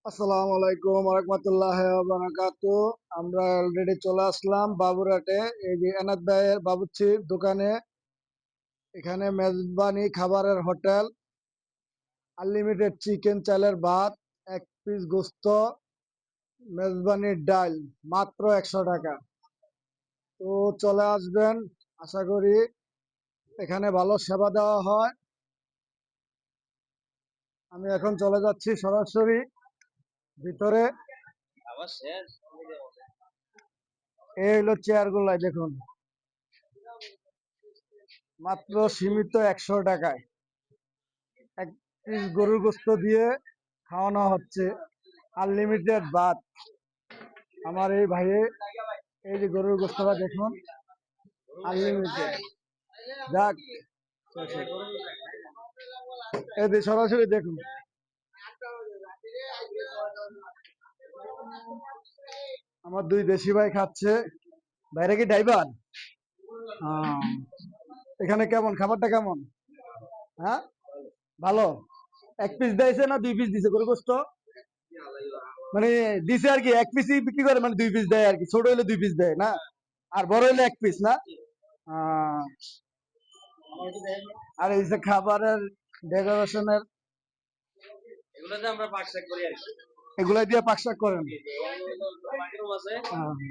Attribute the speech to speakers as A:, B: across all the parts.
A: আসসালামু আলাইকুম রহমতুল্লাহ বারাকাতু। আমরা অলরেডি চলে আসলাম বাবুরহাটে। এই যে এনাদ ভাইয়ের বাবুর্চির দোকানে। এখানে মেজবানি খাবারের হোটেল, আনলিমিটেড চিকেন, চালের ভাত, এক পিস গোস্ত, মেজবানির ডাল, মাত্র 100 টাকা। তো চলে আসবেন, আশা করি এখানে ভালো সেবা দেওয়া হয়। আমি এখন চলে যাচ্ছি সরাসরি ভিতরে। এই হলো চেয়ার গুলাই দেখুন, মাত্র সীমিত 100 টাকায় এক পিস গরুর গোস্ত দিয়ে খাওয়ানো হচ্ছে, আনলিমিটেড ভাত। আমার এই ভাইয়ে, এই যে গরুর গোস্তটা দেখুন, আনলিমিটেড। যাক, এই যে সরাসরি দেখুন। আমার দুই দেশি ভাই খাচ্ছে। বাইরে কি ড্রাইভার? এখানে কেমন খাবারটা কেমন? হ্যাঁ, ভালো। এক পিস দিয়েছে না 2 পিস দিছে গরুর গোস্ত? মানে দিছে আর কি, এক পিসই বিক্রি করে, মানে 2 পিস দেয় আর কি। ছোট হইলে 2 পিস দেয় না, আর বড় হইলে এক পিস না। আহ, আর এই যে খাবারের ডেকোরেশনের, এগুলা দিয়ে পাকশাক করেন?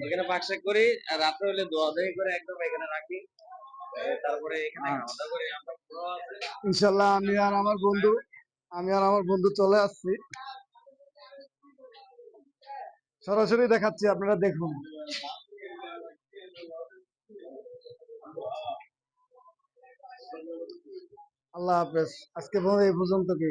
A: এখানে পাকশাক করি, আর রাত্রে হইলে ধোয়া ধুয়ি করে একদম এখানে রাখি। তারপরে এখানে খাওয়া করি আমরা। ইনশাল্লাহ আমি আর আমার বন্ধু চলে আসছি, সরাসরি দেখাচ্ছি, আপনারা দেখুন। আল্লাহ হাফেজ। আজকে এই পর্যন্ত কি